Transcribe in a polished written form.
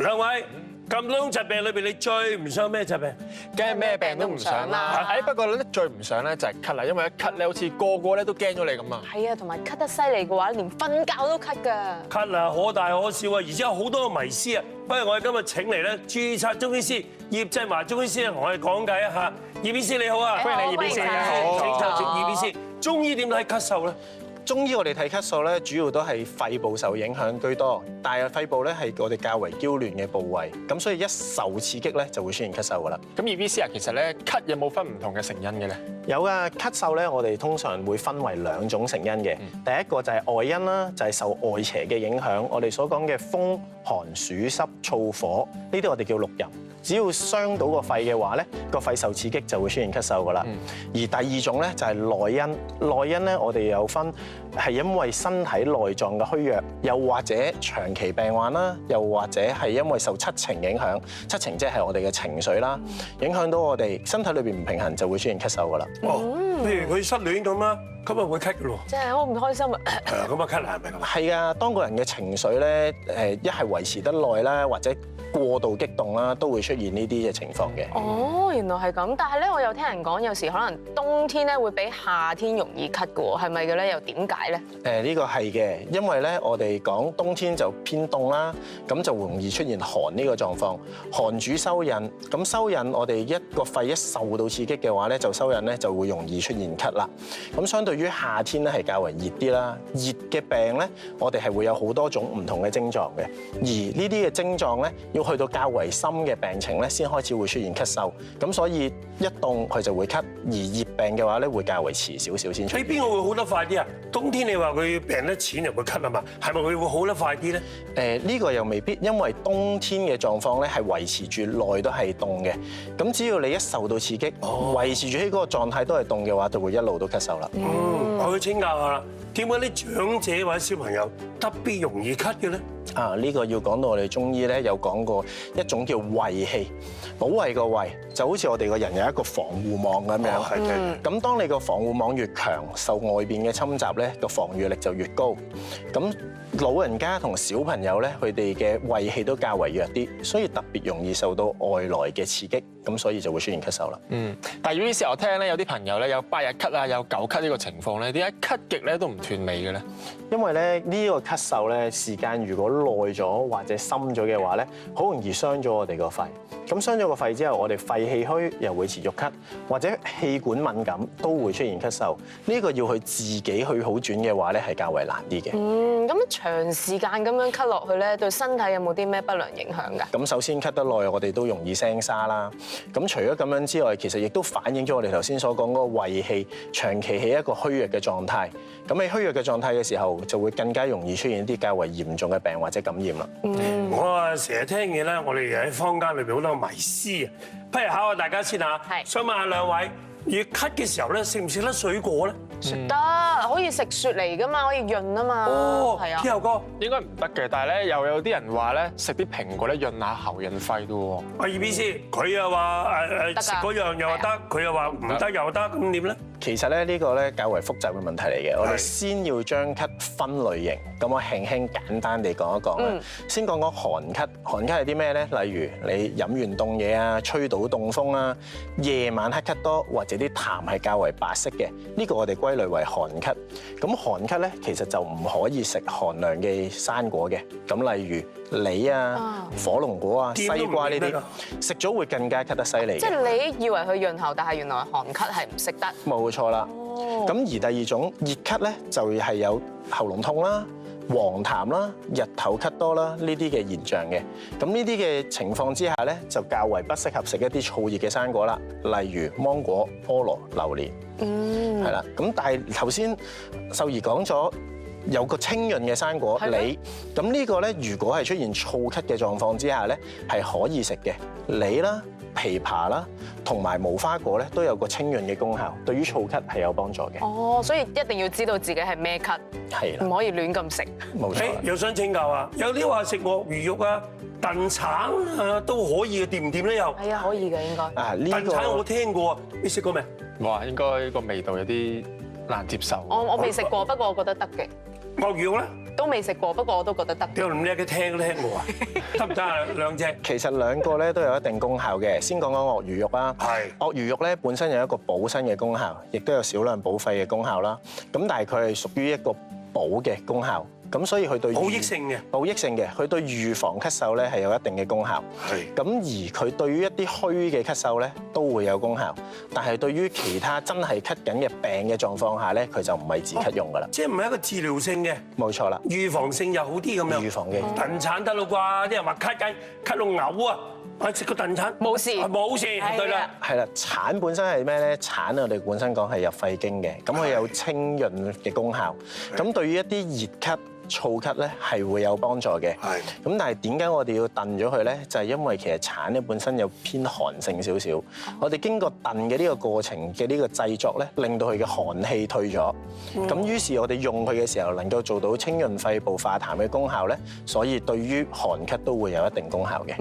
兩位咁多種疾病裏邊，你最唔想咩疾病？梗係咩病都唔想啦。不過咧最唔想咧就係咳啦，因為一咳咧好似個個咧都驚咗你咁啊。係啊，同埋咳得犀利嘅話，連瞓覺都咳㗎。咳啊，可大可小啊，而且有好多迷思啊。不如我哋今日請嚟咧註冊中醫師葉振華中醫師同我哋講解一下。葉醫師你好啊，歡迎你葉醫師，好。請就住葉醫師，中醫點睇咳嗽咧？中醫我哋睇咳嗽咧，主要都係肺部受影響居多，但係肺部咧係我哋較為嬌嫩嘅部位，咁所以一受刺激咧就會出現咳嗽噶啦。咁葉醫師啊，其實咧咳有冇分唔同嘅成因嘅咧？有啊，咳嗽咧我哋通常會分為兩種成因嘅，第一個就係外因啦，就係受外邪嘅影響，我哋所講嘅風寒暑濕燥火，呢啲我哋叫六淫。只要傷到個肺嘅話咧，個肺受刺激就會出現咳嗽噶啦。而第二種咧就係內因，內因咧我哋有分係因為身體內臟嘅虛弱，又或者長期病患啦，又或者係因為受七情影響，七情即係我哋嘅情緒啦，影響到我哋身體裏邊唔平衡就會出現咳嗽噶啦。哦，譬如佢失戀咁啦，咁啊會咳嘅咯。真係好唔開心啊！咁啊咳係咪咁啊？係啊，當個人嘅情緒咧一係維持得耐啦，或者過度激動啦，都會出現呢啲嘅情況嘅。哦，原來係咁，但係咧，我有聽人講，有時可能冬天咧會比夏天容易咳嘅喎，係咪嘅咧？又點解咧？呢個係嘅，因為咧我哋講冬天就偏凍啦，咁就容易出現寒呢個狀況。寒主收引，咁收引我哋一個肺一受到刺激嘅話咧，就收引咧就會容易出現咳啦。咁相對於夏天咧係較為熱啲啦，熱嘅病咧我哋係會有好多種唔同嘅症狀嘅，而呢啲嘅症狀咧要去到較為深嘅病情咧，先開始會出現咳嗽。咁所以一凍佢就會咳，而熱病嘅話咧會較為遲少少先出現。你邊個會好得快啲啊？冬天你話佢病得淺又會咳啊嘛，係咪佢會好得快啲咧？呢個又未必，因為冬天嘅狀況咧係維持住耐都係凍嘅。咁只要你一受到刺激，維持住喺嗰個狀態都係凍嘅話，就會一路都咳嗽啦。我去請教下啦，點解啲長者或者小朋友特別容易咳嘅咧？呢個要講到我哋中醫咧有講過一種叫衛氣，保衛個衛就好似我哋個人有一個防護網咁樣。咁當你個防護網越強，受外邊嘅侵襲咧個防禦力就越高。咁老人家同小朋友咧，佢哋嘅衛氣都較為弱啲，所以特別容易受到外來嘅刺激，咁所以就會出現咳嗽啦。但係有啲時候我聽咧，有啲朋友咧有8日咳啊，有9咳呢個情況咧，點解咳極咧都唔斷尾嘅咧？因為咧呢個咳嗽咧時間如果耐咗或者深咗嘅話咧，好容易傷咗我哋個肺。咁傷咗個肺之後，我哋肺氣虛又會持續咳，或者氣管敏感都會出現咳嗽。呢個要佢自己去好轉嘅話咧，係較為難啲嘅。咁長時間咁樣咳落去咧，對身體有冇啲咩不良影響㗎？咁首先咳得耐，我哋都容易聲沙啦。咁除咗咁樣之外，其實亦都反映咗我哋頭先所講嗰個胃氣長期喺一個虛弱嘅狀態。咁喺虛弱嘅狀態嘅時候，就會更加容易出現一啲較為嚴重嘅病或者感染啦。我成日聽見咧，我哋喺坊間裏邊好多迷思啊，不如考下大家先嚇。係想問下兩位，如果咳嘅時候咧，食唔食得水果咧？食得，可以食雪梨㗎嘛，可以潤啊嘛。係啊。之後哥，應該唔得嘅，但係咧又有啲人話咧食啲蘋果咧潤下喉潤肺都喎。阿葉醫師，佢又話食嗰樣又話得，佢又話唔得又得，咁點咧？其實咧呢個咧較為複雜嘅問題嚟嘅，我哋先要將咳分類型，咁我輕輕簡單地講一講啦。先講講寒咳，寒咳係啲咩咧？例如你飲完凍嘢啊，吹到凍風啊，夜晚黑咳多，或者啲痰係較為白色嘅，呢個我哋歸類為寒咳。咁寒咳咧，其實就唔可以食寒涼嘅生果嘅，咁例如梨啊、火龍果啊、西瓜呢啲，食咗會更加咳得犀利。即係你以為佢潤喉，但係原來寒咳係唔食得。冇錯啦。咁而第二種熱咳咧，就係有喉嚨痛啦、黃痰啦、日頭咳多啦呢啲嘅現象嘅。咁呢啲嘅情況之下咧，就較為不適合食一啲燥熱嘅生果啦，例如芒果、菠蘿、榴蓮。係啦。咁但係頭先秀儀講咗有個清潤嘅生果梨，咁呢個咧如果係出現燥咳嘅狀況之下咧，係可以食嘅。梨啦、枇杷啦，同埋無花果咧都有個清潤嘅功效，對於燥咳係有幫助嘅。哦，所以一定要知道自己係咩咳，係啦，唔可以亂咁食。冇錯。又想請教啊，有啲話食鱷魚肉啊、燉橙啊都可以嘅，掂唔掂咧？又係啊，可以嘅應該。燉橙我聽過啊，你食過未？哇，應該個味道有啲難接受。我未食過，不過我覺得得嘅。鱷魚肉咧都未食過，不過我都覺得得。邊度咁叻嘅聽都聽過啊？得唔得啊？兩隻？其實兩個咧都有一定功效嘅。先講講鱷魚肉啦。係。鱷魚肉咧本身有一個補身嘅功效，亦都有少量補肺嘅功效啦。咁但係佢係屬於一個補嘅功效。咁所以佢對補益性嘅，佢對預防咳嗽咧係有一定嘅功效。係。咁而佢對於一啲虛嘅咳嗽咧都會有功效，但係對於其他真係咳緊嘅病嘅狀況下咧，佢就唔係止咳用㗎啦。即係唔係一個治療性嘅？冇錯啦。預防性又好啲咁樣。預防嘅。燉橙得啦啩？啲人話咳緊咳到嘔啊！我食個燉橙冇事，冇事，對啦。係啦，橙本身係咩咧？橙我哋本身講係入肺經嘅，咁佢有清潤嘅功效。咁對於一啲熱咳、燥咳咧係會有幫助嘅。係。咁但係點解我哋要燉咗佢咧？就係因為其實橙咧本身有偏寒性少少。我哋經過燉嘅呢個過程嘅呢個製作咧，令到佢嘅寒氣退咗。咁於是我哋用佢嘅時候能夠做到清潤肺部、化痰嘅功效咧，所以對於寒咳都會有一定功效嘅。